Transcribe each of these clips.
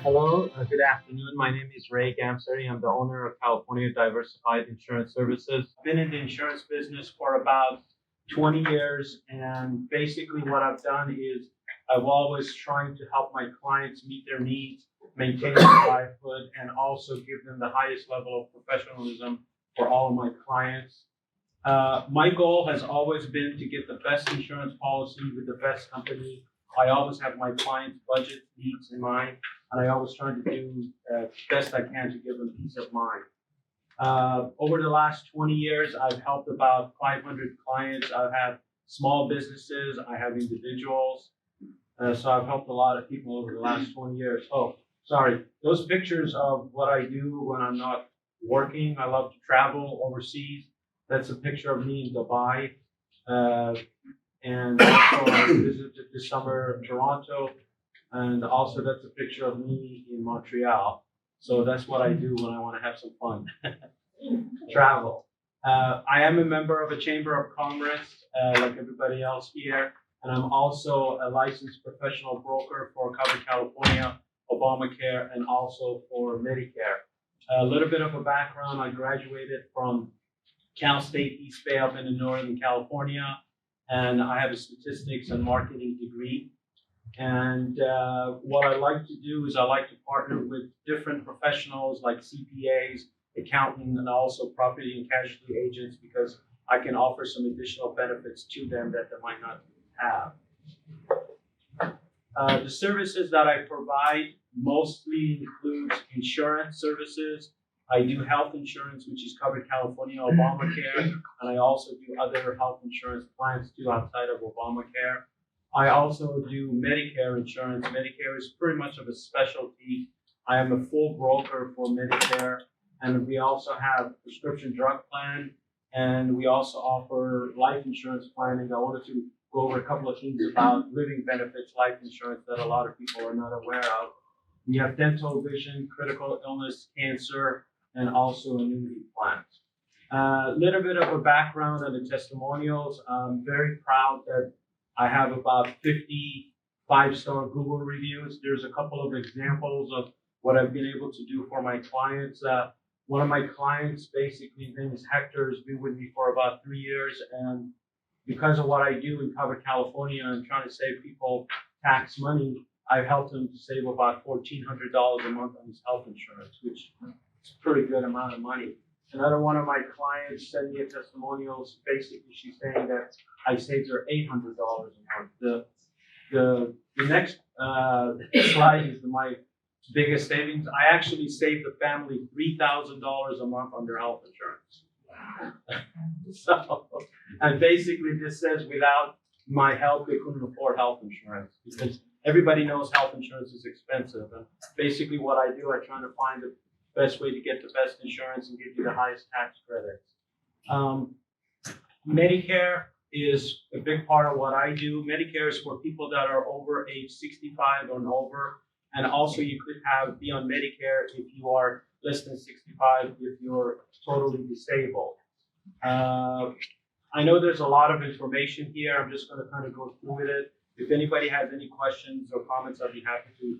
Hello, good afternoon. My name is Ray Gamsari. I'm the owner of California Diversified Insurance Services. I've been in the insurance business for about 20 years, and basically what I've done is I've always trying to help my clients meet their needs, maintain their livelihood, and also give them the highest level of professionalism for all of my clients. My goal has always been to get the best insurance policy with the best company. I always have my clients' budget needs in mind, and I always try to do best I can to give them peace of mind. Over the last 20 years, I've helped about 500 clients. I've had small businesses, I have individuals. So I've helped a lot of people over the last 20 years. Oh, sorry. Those pictures of what I do when I'm not working, I love to travel overseas. That's a picture of me in Dubai. And also I visited this summer Toronto. And also that's a picture of me in Montreal. So that's what I do when I want to have some fun, travel. I am a member of a Chamber of Commerce, like everybody else here. And I'm also a licensed professional broker for Cover California, Obamacare, and also for Medicare. A little bit of a background, I graduated from Cal State East Bay up in Northern California, and I have a statistics and marketing degree. And what I like to do is I like to partner with different professionals like CPAs, accountants, and also property and casualty agents because I can offer some additional benefits to them that they might not have. The services that I provide mostly includes insurance services. I do health insurance, which is covered California Obamacare, and I also do other health insurance plans too outside of Obamacare. I also do Medicare insurance. Medicare is pretty much of a specialty. I am a full broker for Medicare, and we also have prescription drug plan, and we also offer life insurance planning. I wanted to go over a couple of things about living benefits, life insurance that a lot of people are not aware of. We have dental, vision, critical illness, cancer, and also annuity plans. A little bit of a background on the testimonials. I'm very proud that I have about 50 5-star Google reviews. There's a couple of examples of what I've been able to do for my clients. One of my clients, basically, his name is Hector, has been with me for about 3 years, and because of what I do in Cover California and trying to save people tax money, I've helped him to save about $1,400 a month on his health insurance, which is a pretty good amount of money. Another one of my clients sent me a testimonial. Basically, she's saying that I saved her $800 a month. The next slide is my biggest savings. I actually saved the family $3,000 a month on their health insurance. So, and basically this says without my help, they couldn't afford health insurance because everybody knows health insurance is expensive. And basically what I do, I try to find the best way to get the best insurance and give you the highest tax credits. Medicare is a big part of what I do. Medicare is for people that are over age 65 and over. And also you could be on Medicare if you are less than 65, if you're totally disabled. I know there's a lot of information here. I'm just going to kind of go through with it. If anybody has any questions or comments, I'd be happy to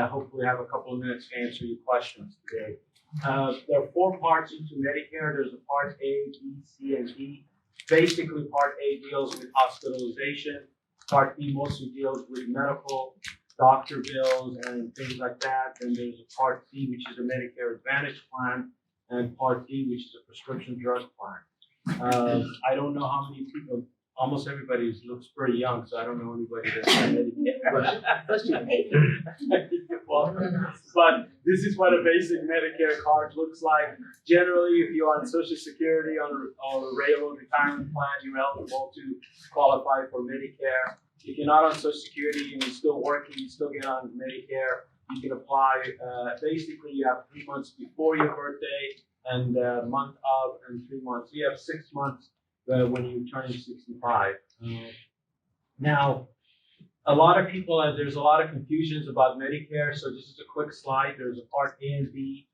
hopefully have a couple of minutes to answer your questions today. There are 4 parts into Medicare. There's a Part A, B, C, and D. Basically, Part A deals with hospitalization. Part B mostly deals with medical, doctor bills, and things like that. Then there's a Part C, which is a Medicare Advantage plan, and Part D, which is a prescription drug plan. I don't know how many people, almost everybody looks pretty young, so I don't know anybody that's on Medicare. Well, but this is what a basic Medicare card looks like. Generally, if you're on Social Security or a railroad retirement plan, you're eligible to qualify for Medicare. If you're not on Social Security and you're still working, you still get on Medicare. You can apply. Basically, you have 3 months before your birthday and a month of and 3 months. So you have 6 months when you turn 65. Now, a lot of people, there's a lot of confusions about Medicare. So this is a quick slide. There's a Part A and B.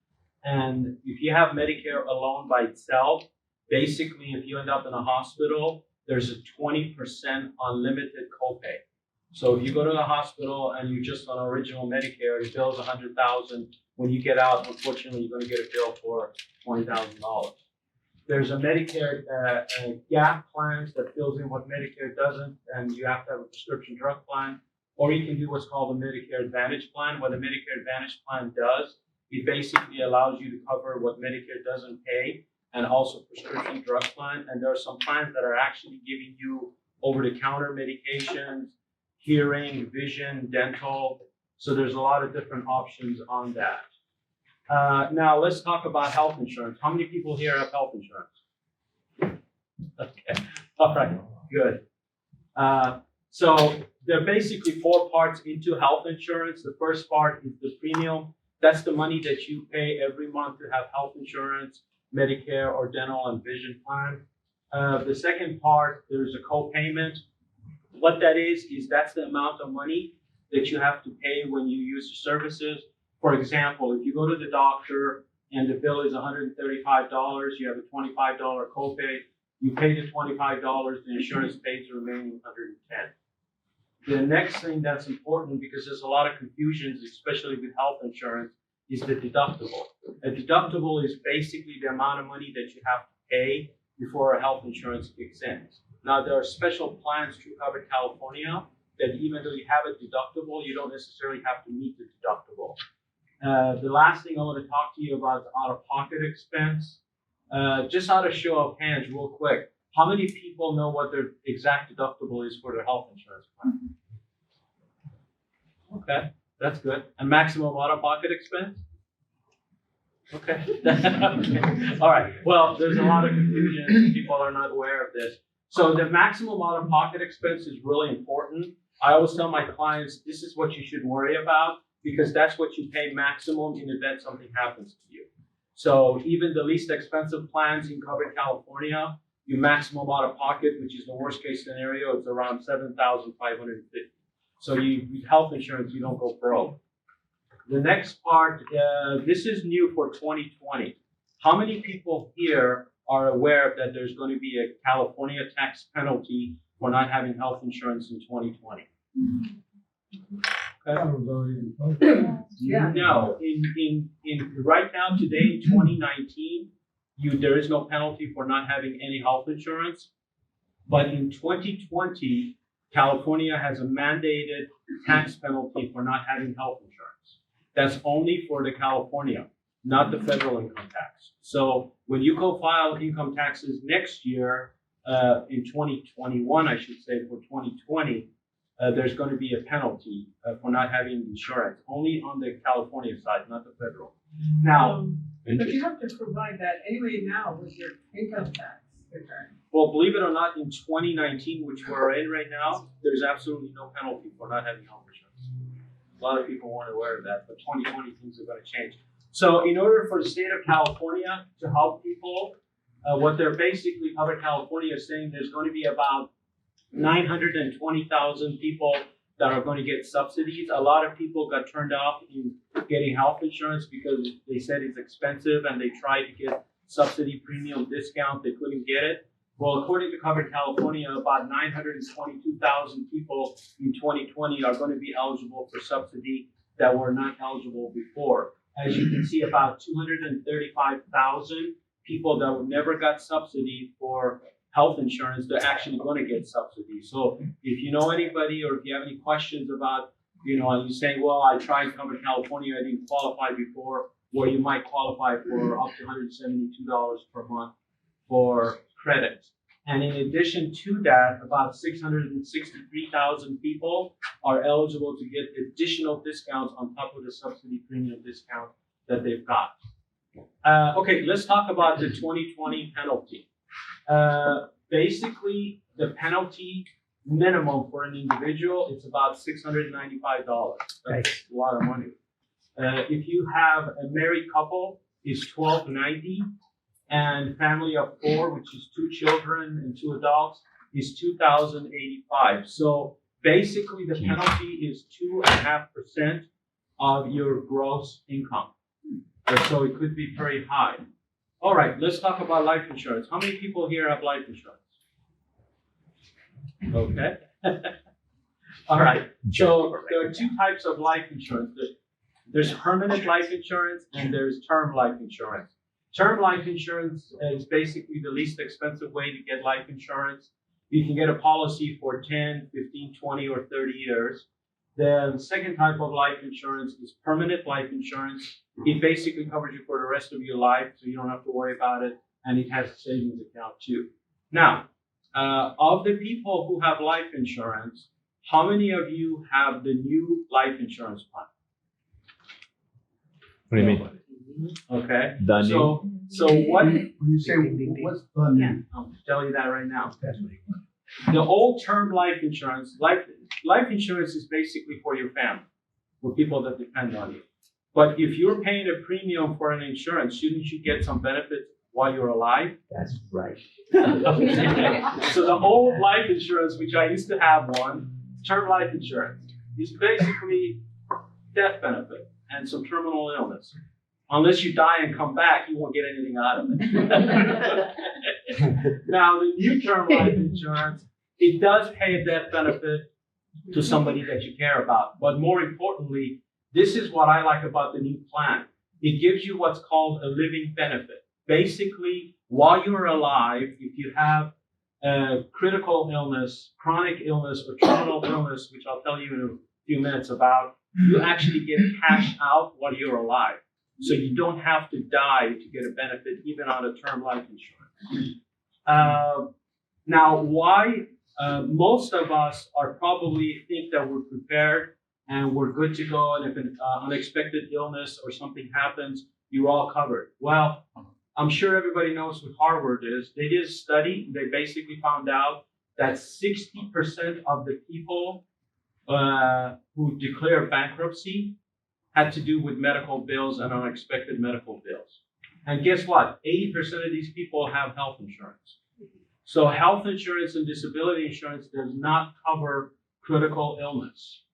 And if you have Medicare alone by itself, basically, if you end up in a hospital, there's a 20% unlimited copay. So if you go to the hospital and you're just on original Medicare, the bill's $100,000. When you get out, unfortunately, you're going to get a bill for $20,000. There's a Medicare gap plans that fills in what Medicare doesn't, and you have to have a prescription drug plan. Or you can do what's called a Medicare Advantage plan. What a Medicare Advantage plan does, it basically allows you to cover what Medicare doesn't pay, and also prescription drug plan. And there are some plans that are actually giving you over-the-counter medications, hearing, vision, dental. So there's a lot of different options on that. Now let's talk about health insurance. How many people here have health insurance? Okay, all right, good. So there are basically 4 parts into health insurance. The first part is the premium. That's the money that you pay every month to have health insurance, Medicare or dental and vision plan. The second part, there's a co-payment. What that is that's the amount of money that you have to pay when you use the services. For example, if you go to the doctor and the bill is $135, you have a $25 copay, you pay the $25, the insurance pays the remaining $110. The next thing that's important, because there's a lot of confusions, especially with health insurance, is the deductible. A deductible is basically the amount of money that you have to pay before a health insurance kicks in. Now, there are special plans through Covered California that even though you have a deductible, you don't necessarily have to meet the deductible. The last thing I want to talk to you about is out-of-pocket expense. Just out of show of hands, real quick, how many people know what their exact deductible is for their health insurance plan? Okay, that's good. And maximum out-of-pocket expense? Okay. Okay. All right. Well, there's a lot of confusion. People are not aware of this. So the maximum out-of-pocket expense is really important. I always tell my clients, this is what you should worry about, because that's what you pay maximum in the event something happens to you. So even the least expensive plans in Covered California, your maximum out-of-pocket, which is the worst case scenario, it's around $7,550. So with health insurance, you don't go broke. The next part, this is new for 2020. How many people here are aware that there's going to be a California tax penalty for not having health insurance in 2020? Okay. Yeah. No, in right now, today, in 2019, there is no penalty for not having any health insurance. But in 2020, California has a mandated tax penalty for not having health insurance. That's only for the California, not the federal income tax. So when you go file income taxes next year, in 2021, I should say, for 2020, there's going to be a penalty for not having insurance, only on the California side, not the federal. Now, but you have to provide that anyway now with your income tax return. well, believe it or not, in 2019, which we're in right now, there's absolutely no penalty for not having health insurance. A lot of people weren't aware of that, but 2020 things are going to change. So in order for the state of California to help people, what they're basically, Covered California is saying there's going to be about 920,000 people that are going to get subsidies. A lot of people got turned off in getting health insurance because they said it's expensive and they tried to get subsidy premium discount. They couldn't get it. Well, according to Covered California, about 922,000 people in 2020 are going to be eligible for subsidy that were not eligible before. As you can see, about 235,000 people that never got subsidy for health insurance, they're actually going to get subsidy. So if you know anybody or if you have any questions about, and you say, well, I tried Covered California, I didn't qualify before, or you might qualify for up to $172 per month for credit. And in addition to that, about 663,000 people are eligible to get additional discounts on top of the subsidy premium discount that they've got. Okay, let's talk about the 2020 penalty. Basically, the penalty minimum for an individual, it's about $695. That's a lot of money. If you have a married couple, it's $1,290. And family of 4, which is 2 children and 2 adults, is $2,085. So basically, the penalty is 2.5% of your gross income. So it could be very high. All right, let's talk about life insurance. How many people here have life insurance? Okay. All right. So there are two types of life insurance. There's permanent life insurance and there's term life insurance. Term life insurance is basically the least expensive way to get life insurance. You can get a policy for 10, 15, 20, or 30 years. The second type of life insurance is permanent life insurance. It basically covers you for the rest of your life, so you don't have to worry about it, and it has a savings account too. Now, of the people who have life insurance, how many of you have the new life insurance plan? What do you mean? Okay. The new? So what? When you say, what's the new? I'll tell you that right now. The old term life insurance, life insurance is basically for your family, for people that depend on you. But if you're paying a premium for an insurance, shouldn't you get some benefits while you're alive? That's right. So the old life insurance, which I used to have one, term life insurance, is basically death benefit and some terminal illness. Unless you die and come back, you won't get anything out of it. Now, the new term life insurance, it does pay a death benefit to somebody that you care about. But more importantly, this is what I like about the new plan. It gives you what's called a living benefit. Basically, while you're alive, if you have a critical illness, chronic illness, or terminal illness, which I'll tell you in a few minutes about, you actually get cash out while you're alive. So you don't have to die to get a benefit, even on a term life insurance. Now, why most of us are probably think that we're prepared and we're good to go, and if an unexpected illness or something happens, you're all covered. Well, I'm sure everybody knows what Harvard is. They did a study. They basically found out that 60% of the people who declare bankruptcy had to do with medical bills and unexpected medical bills. And guess what? 80% of these people have health insurance. So health insurance and disability insurance does not cover critical illness.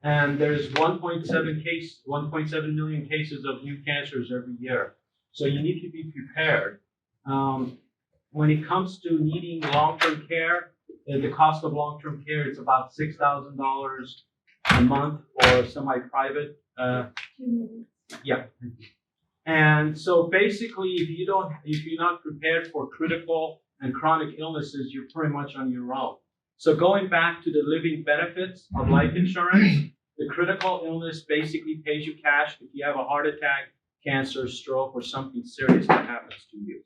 And there's 1.7 million cases of new cancers every year. So you need to be prepared. When it comes to needing long-term care, the cost of long-term care is about $6,000 a month for semi-private. Yeah. And so basically, if you're not prepared for critical and chronic illnesses, you're pretty much on your own. So going back to the living benefits of life insurance, the critical illness basically pays you cash if you have a heart attack, cancer, stroke, or something serious that happens to you.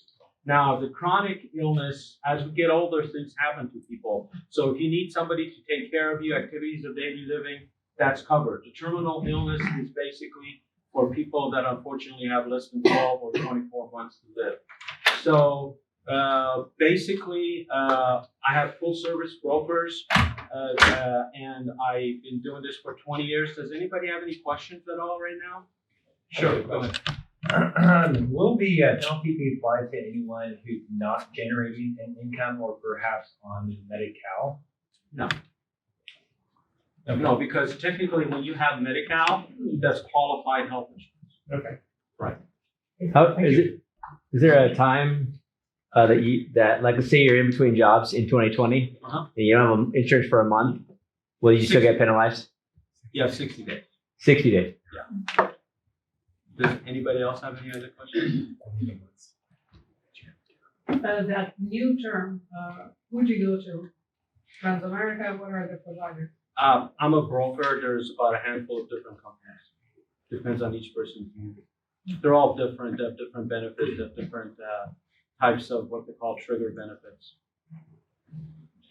Now, the chronic illness, as we get older, things happen to people. So if you need somebody to take care of you, activities of daily living, that's covered. The terminal illness is basically for people that unfortunately have less than 12 or 24 months to live. So basically, I have full service brokers, and I've been doing this for 20 years. Does anybody have any questions at all right now? Sure, go ahead. Will the penalty be applied to anyone who's not generating an income or perhaps on Medi-Cal? No. No, because technically when you have Medi-Cal, that's qualified health insurance. Okay. Right. How is there a time that like let's say you're in between jobs in 2020 and you don't have insurance for a month, will you still get penalized? Yeah, 60 days. 60 days. Yeah. Does anybody else have any other questions? That new term, who'd you go to? Transamerica, what are the providers? I'm a broker. There's about a handful of different companies. Depends on each person's need. They're all different. They have different benefits. They have different types of what they call trigger benefits.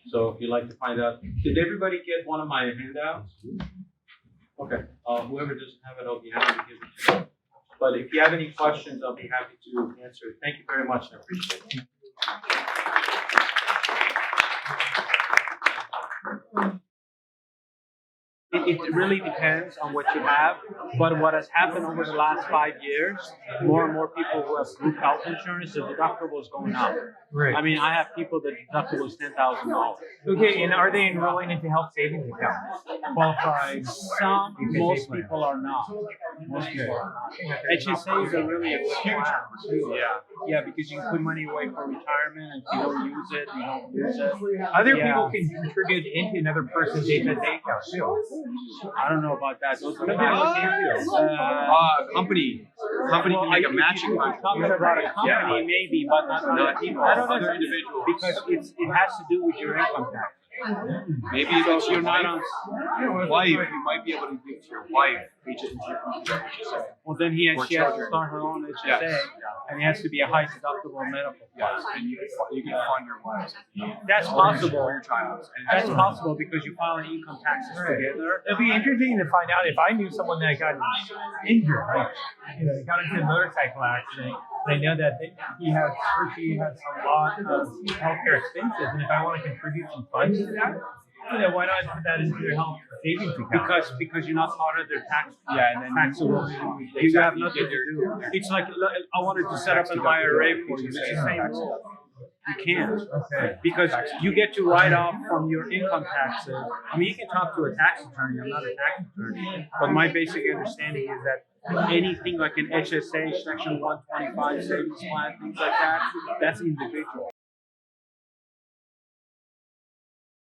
So if you'd like to find out, did everybody get one of my handouts? Okay. Whoever doesn't have it, I'll be happy to give it to you. But if you have any questions, I'll be happy to answer. Thank you very much. I appreciate it. it really depends on what you have. But what has happened over the last 5 years, more and more people who have group health insurance, the deductible is going up. Right. I mean, I have people that deductible is $10,000. Okay, and are they enrolling into health savings accounts? Qualified? Most people are not. Most people are not. HSAs are really a huge too. Yeah, because you can put money away for retirement, and if you don't use it, you don't use it. Other Yeah. people can contribute into another person's HSA account too. I don't know about that. Those are Some people can't Company well, can make a if matching you're fund. talking about a company, maybe, but not other people. I don't know. Other individuals. Because it has to do with your income tax. Maybe if it's your You're not on. wife, you might be able to give to your wife. Well, then she has to start her own HSA, Yes. and it has to be a high deductible medical. Yes, and you can fund your wife's. That's possible. Or your child's. That's possible because you file income taxes together. It'd be interesting to find out if I knew someone that got injured, like, got into a motorcycle accident. And I know that he has or she has a lot of healthcare expenses, and if I want to contribute some funds to that, why not put that into their health savings account? Because you're not part of their tax. Yeah, and then taxable. You have nothing to do. It's like I wanted to set up an IRA for you. It's the same rule. You can't. Okay. Because you get to write off from your income taxes. I mean, you can talk to a tax attorney. I'm not a tax attorney, but my basic understanding is that anything like an HSA, Section 125 savings plan, things like that, that's individual.